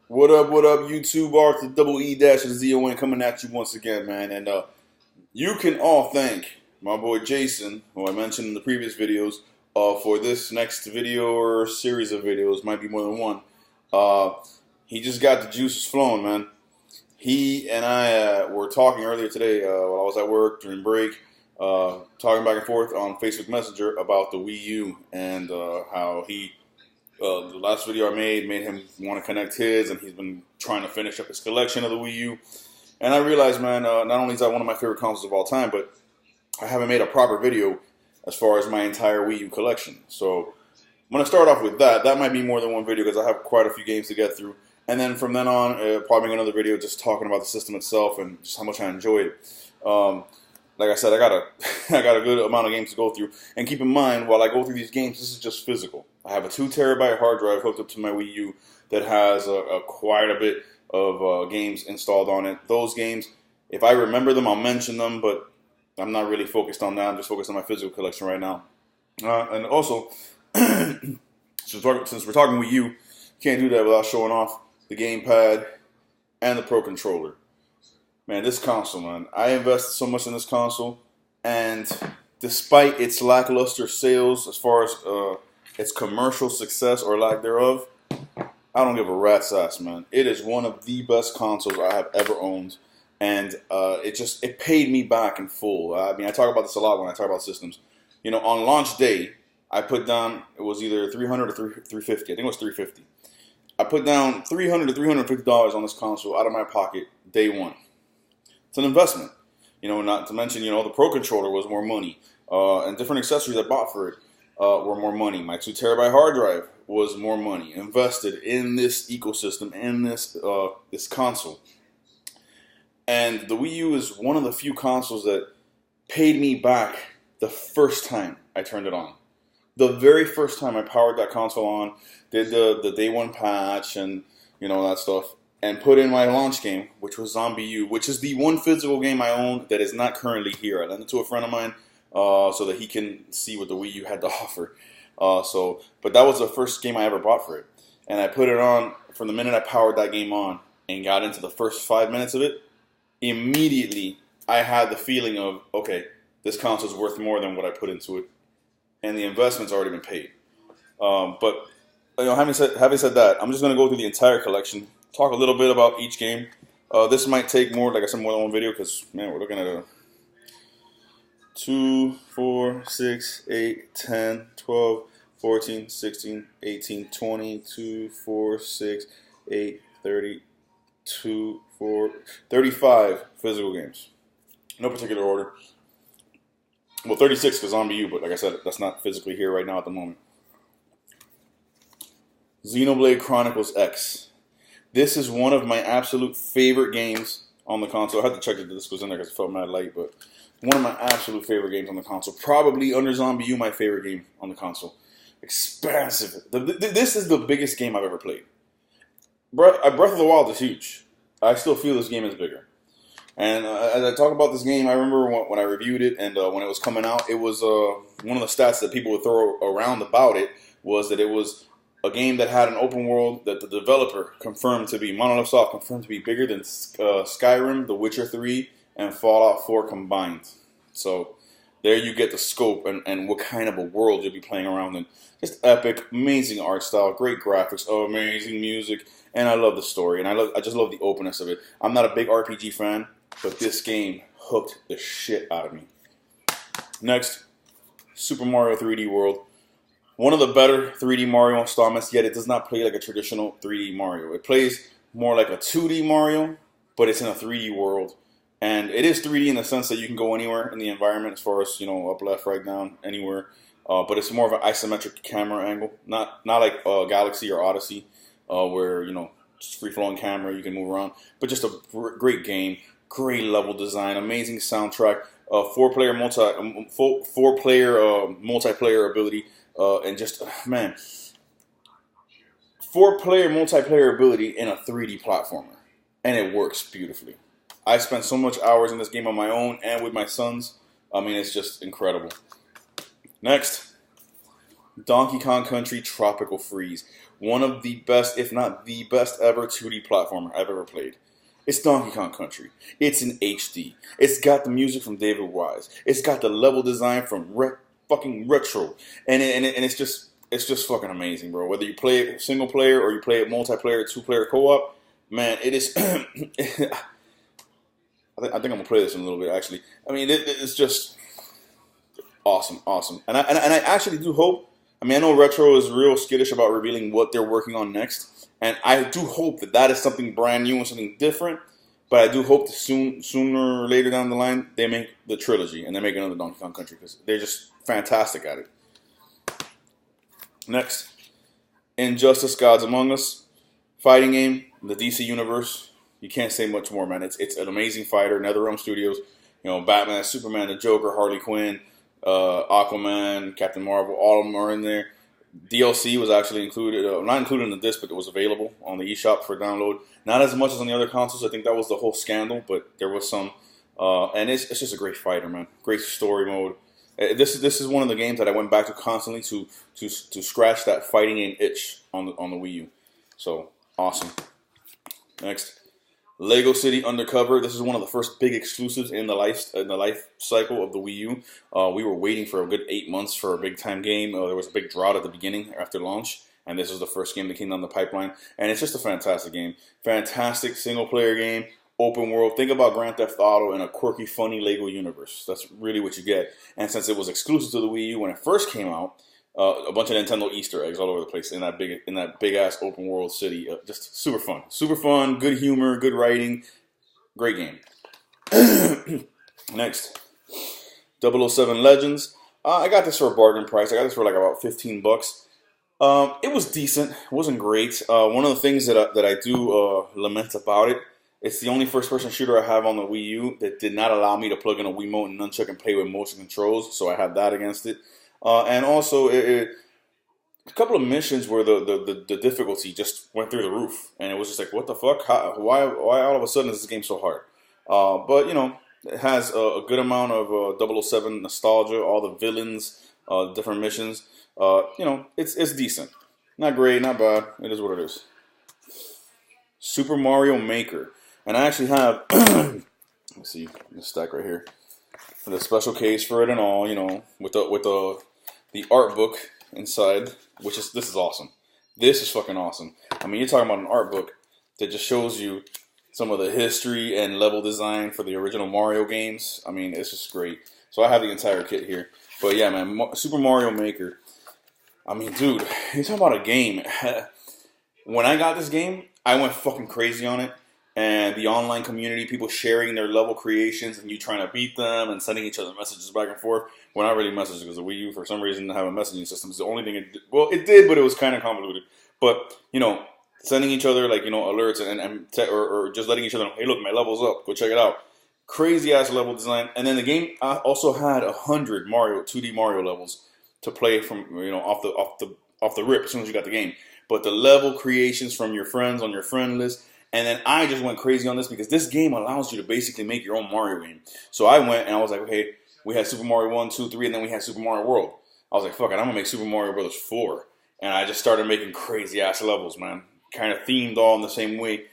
What up, YouTube? R to double E dash to the Z-O-N coming at you once again, man. And you can all thank my boy Jason, who I mentioned in the previous videos, for this next video or series of videos. Might be more than one. He just got the juices flowing, man. He and I were talking earlier today while I was at work during break, talking back and forth on Facebook Messenger about the WiiU and how the last video I made him want to connect his, and he's been trying to finish up his collection of the WiiU. And I realized, man, not only is that one of my favorite consoles of all time, but I haven't made a proper video as far as my entire WiiU collection. So I'm going to start off with that. That might be more than one video because I have quite a few games to get through. And then from then on, probably make another video just talking about the system itself and just how much I enjoy it. Like I said, I got a good amount of games to go through. And keep in mind, while I go through these games, this is just physical. I have a 2 terabyte hard drive hooked up to my WiiU that has quite a bit of games installed on it. Those games, if I remember them, I'll mention them, but I'm not really focused on that. I'm just focused on my physical collection right now. And also, since we're talking WiiU, can't do that without showing off the gamepad and the Pro Controller. Man, this console, man. I invested so much in this console, and despite its lackluster sales as far as its commercial success or lack thereof, I don't give a rat's ass, man. It is one of the best consoles I have ever owned, and it paid me back in full. I mean, I talk about this a lot when I talk about systems. You know, on launch day, I put down, it was either $300 or $350. I think it was $350. I put down $300 to $350 on this console out of my pocket day one. It's an investment, you know. Not to mention, you know, the Pro Controller was more money, and different accessories I bought for it were more money. My 2 terabyte hard drive was more money invested in this ecosystem, in this console. And the WiiU is one of the few consoles that paid me back the first time I turned it on. The very first time I powered that console on, did the day one patch and you know that stuff, and put in my launch game, which was WiiU, which is the one physical game I own that is not currently here. I lent it to a friend of mine so that he can see what the WiiU had to offer. But that was the first game I ever bought for it. And I put it on from the minute I powered that game on and got into the first 5 minutes of it. Immediately, I had the feeling of, okay, this console is worth more than what I put into it. And the investment's already been paid. But you know, having said that, I'm just going to go through the entire collection, talk a little bit about each game. This might take more, like I said, more than one video because, man, we're looking at 2, 4, 6, 8, 10, 12, 14, 16, 18, 20, 2, 4, 6, 8, 32, 4, 35 physical games. No particular order. Well, 36 because WiiU, but like I said, that's not physically here right now at the moment. Xenoblade Chronicles X. This is one of my absolute favorite games on the console. I had to check if this was in there because it felt mad light, but one of my absolute favorite games on the console. Probably under WiiU, my favorite game on the console. Expansive. This is the biggest game I've ever played. Breath of the Wild is huge. I still feel this game is bigger. And as I talk about this game, I remember when I reviewed it and when it was coming out, it was one of the stats that people would throw around about it was that it was a game that had an open world that the developer confirmed to be, Monolith Soft confirmed to be bigger than Skyrim, The Witcher 3, and Fallout 4 combined. So there you get the scope and what kind of a world you'll be playing around in. Just epic, amazing art style, great graphics, amazing music, and I love the story, and I just love the openness of it. I'm not a big RPG fan, but this game hooked the shit out of me. Next, Super Mario 3D World. One of the better 3D Mario installments, yet it does not play like a traditional 3D Mario. It plays more like a 2D Mario, but it's in a 3D world. And it is 3D in the sense that you can go anywhere in the environment as far as, you know, up, left, right, down, anywhere. But it's more of an isometric camera angle, not like Galaxy or Odyssey, where, you know, just free-flowing camera, you can move around. But just a great game, great level design, amazing soundtrack, four-player multiplayer ability. And just, man, 4-player multiplayer ability in a 3D platformer. And it works beautifully. I spent so much hours in this game on my own and with my sons. I mean, it's just incredible. Next, Donkey Kong Country Tropical Freeze. one of the best, if not the best ever 2D platformer I've ever played. It's Donkey Kong Country. It's in HD. It's got the music from David Wise. It's got the level design from fucking Retro, and it's just fucking amazing, bro. Whether you play it single player or you play it multiplayer, 2-player co-op, man, it is. I think I'm gonna play this in a little bit. Actually, I mean, it's just awesome. And I actually do hope. I mean, I know Retro is real skittish about revealing what they're working on next, and I do hope that is something brand new and something different. But I do hope that sooner or later down the line, they make the trilogy and they make another Donkey Kong Country because they're just fantastic at it. Next, Injustice: Gods Among Us, fighting game, the DC universe. You can't say much more, man. It's an amazing fighter. NetherRealm Studios, Batman, Superman, the Joker, Harley Quinn, Aquaman, Captain Marvel, all of them are in there. DLC was actually included, not included in the disc, but it was available on the eShop for download. Not as much as on the other consoles. I think that was the whole scandal, but there was some. And it's just a great fighter, man. Great story mode. This is one of the games that I went back to constantly to scratch that fighting game itch on the Wii U. So awesome. Next, Lego City Undercover. This is one of the first big exclusives in the life cycle of the Wii U. We were waiting for a good 8 months for a big time game. There was a big drought at the beginning after launch, and this was the first game that came down the pipeline. And it's just a fantastic game. Fantastic single player game, open world. Think about Grand Theft Auto in a quirky, funny Lego universe. That's really what you get. And since it was exclusive to the Wii U when it first came out, a bunch of Nintendo Easter eggs all over the place in that big ass open world city. Just super fun, good humor, good writing, great game. Next, 007 Legends. I got this for a bargain price. I got this for like about $15. It was decent. It wasn't great. One of the things that I do lament about it, it's the only first-person shooter I have on the Wii U that did not allow me to plug in a Wiimote and nunchuck and play with motion controls, so I had that against it. And also, a couple of missions where the difficulty just went through the roof, and it was just like, what the fuck? Why all of a sudden is this game so hard? But it has a good amount of 007 nostalgia, all the villains, different missions. It's decent, not great, not bad. It is what it is. Super Mario Maker, and I actually have. Let's see, this stack right here. The special case for it and all, with the art book inside, this is awesome. This is fucking awesome. I mean, you're talking about an art book that just shows you some of the history and level design for the original Mario games. I mean, it's just great. So I have the entire kit here. But yeah, man, Super Mario Maker. I mean, dude, you're talking about a game. When I got this game, I went fucking crazy on it. And the online community, people sharing their level creations and you trying to beat them and sending each other messages back and forth. Well, not really messages because the Wii U, for some reason, didn't have a messaging system. It's the only thing it did. Well, it did, but it was kind of convoluted. But, sending each other, alerts or just letting each other know, hey, look, my level's up. Go check it out. Crazy-ass level design. And then the game also had 100 2D Mario levels to play from, off the rip as soon as you got the game. But the level creations from your friends on your friend list. And then I just went crazy on this because this game allows you to basically make your own Mario game. So I went and I was like, okay, we had Super Mario 1, 2, 3, and then we had Super Mario World. I was like, fuck it, I'm going to make Super Mario Bros. 4. And I just started making crazy-ass levels, man. Kind of themed all in the same way.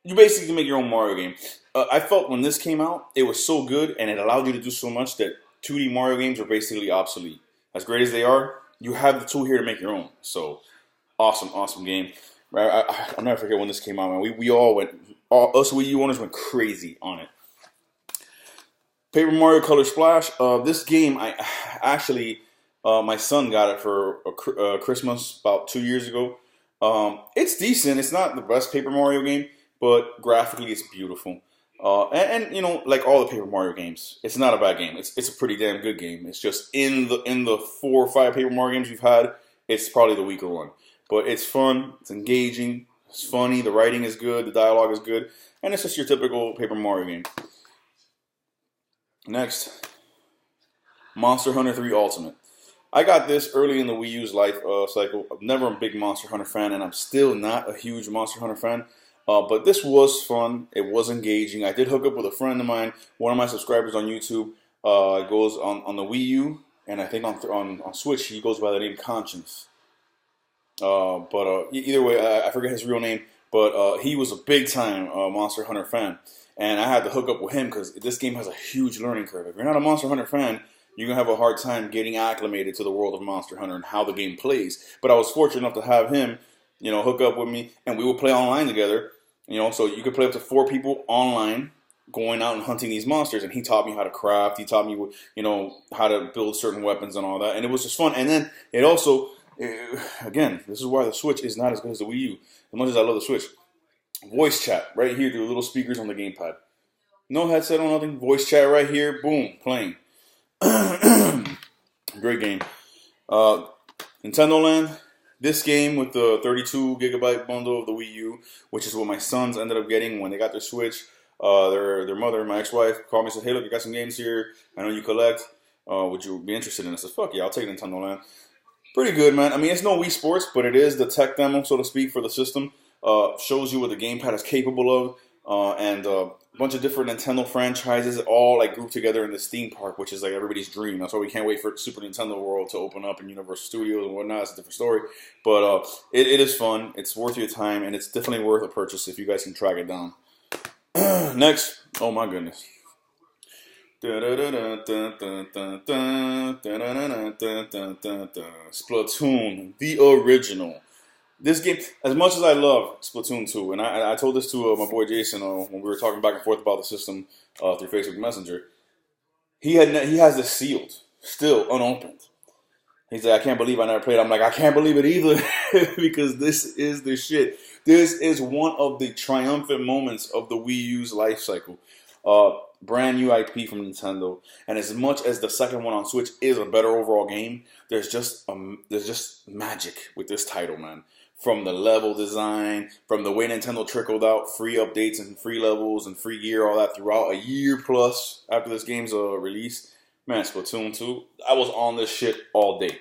You basically make your own Mario game. I felt when this came out, it was so good and it allowed you to do so much that 2D Mario games are basically obsolete. As great as they are, you have the tool here to make your own. So, awesome game. Right, I'll never forget when this came out, man. We all went, us Wii U owners went crazy on it. Paper Mario Color Splash. This game, I actually, my son got it for Christmas about 2 years ago. It's decent. It's not the best Paper Mario game, but graphically it's beautiful. And like all the Paper Mario games, it's not a bad game. It's a pretty damn good game. It's just in the 4 or 5 Paper Mario games we've had, it's probably the weaker one. But it's fun, it's engaging, it's funny, the writing is good, the dialogue is good, and it's just your typical Paper Mario game. Next, Monster Hunter 3 Ultimate. I got this early in the Wii U's life cycle. I'm never a big Monster Hunter fan, and I'm still not a huge Monster Hunter fan. But this was fun, it was engaging. I did hook up with a friend of mine, one of my subscribers on YouTube. Goes on the Wii U, and I think on Switch, he goes by the name Conscience. Either way, I forget his real name, but he was a big time Monster Hunter fan, and I had to hook up with him because this game has a huge learning curve. If you're not a Monster Hunter fan, you're gonna have a hard time getting acclimated to the world of Monster Hunter and how the game plays. But I was fortunate enough to have him, hook up with me, and we would play online together. So you could play up to 4 people online, going out and hunting these monsters. And he taught me how to craft. He taught me, how to build certain weapons and all that. And it was just fun. And then it also, again, this is why the Switch is not as good as the Wii U. As much as I love the Switch, voice chat right here through the little speakers on the gamepad. No headset or nothing. Voice chat right here. Boom, playing. Great game. Nintendo Land. This game with the 32 gigabyte bundle of the Wii U, which is what my sons ended up getting when they got their Switch. Their mother, my ex-wife, called me and said, "Hey, look, you got some games here. I know you collect. Would you be interested in it?" I said, "Fuck yeah, I'll take Nintendo Land." Pretty good, man. I mean, it's no Wii Sports, but it is the tech demo, so to speak, for the system. Shows you what the gamepad is capable of, and a bunch of different Nintendo franchises all like grouped together in this theme park, which is like everybody's dream. That's why we can't wait for Super Nintendo World to open up in Universal Studios and whatnot. It's a different story, but it is fun. It's worth your time, and it's definitely worth a purchase if you guys can track it down. Next, oh my goodness. Splatoon, the original. This game, as much as I love Splatoon 2, and I told this to my boy Jason when we were talking back and forth about the system through Facebook Messenger, he has this sealed, still unopened. He's like, "I can't believe I never played it." I'm like, "I can't believe it either," because this is the shit. This is one of the triumphant moments of the Wii U's life cycle. Brand new IP from Nintendo, and as much as the second one on Switch is a better overall game, there's just magic with this title, man. From the level design, from the way Nintendo trickled out free updates and free levels and free gear, all that throughout a year plus after this game's release. Man, Splatoon 2, I was on this shit all day.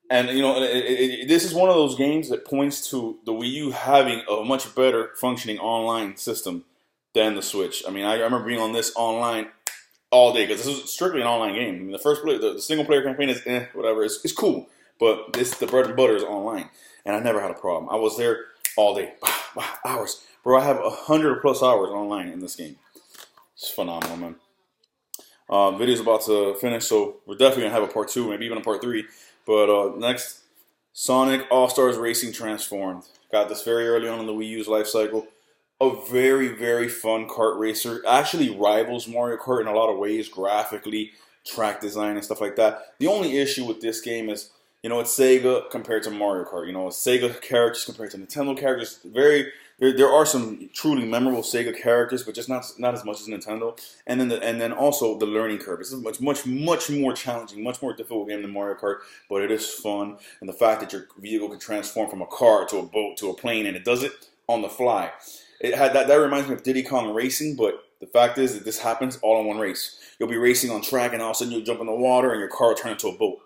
And, this is one of those games that points to the Wii U having a much better functioning online system than the Switch. I mean, I remember being on this online all day because this is strictly an online game. I mean, the single player campaign is whatever. It's cool, but the bread and butter is online, and I never had a problem. I was there all day, hours, bro. I have 100+ hours online in this game. It's phenomenal, man. Video's about to finish, so we're definitely gonna have a part 2, maybe even a part 3. But next, Sonic All-Stars Racing Transformed. Got this very early on in the Wii U's life cycle. A very, very fun kart racer. Actually rivals Mario Kart in a lot of ways, graphically, track design and stuff like that. The only issue with this game is, it's Sega compared to Mario Kart. It's Sega characters compared to Nintendo characters. There are some truly memorable Sega characters, but just not as much as Nintendo. And then also the learning curve. It's a much more challenging, much more difficult game than Mario Kart, but it is fun. And the fact that your vehicle can transform from a car to a boat to a plane, and it does it on the fly. That reminds me of Diddy Kong Racing, but the fact is that this happens all in one race. You'll be racing on track, and all of a sudden you'll jump in the water, and your car will turn into a boat.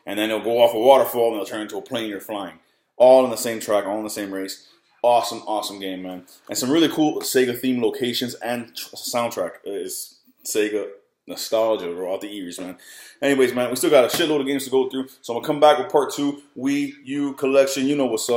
And then it'll go off a waterfall, and it'll turn into a plane you're flying. All in the same track, all in the same race. Awesome, awesome game, man. And some really cool Sega-themed locations and soundtrack is Sega nostalgia throughout the ears, man. Anyways, man, we still got a shitload of games to go through, so I'm going to come back with part 2, Wii U collection. You know what's up.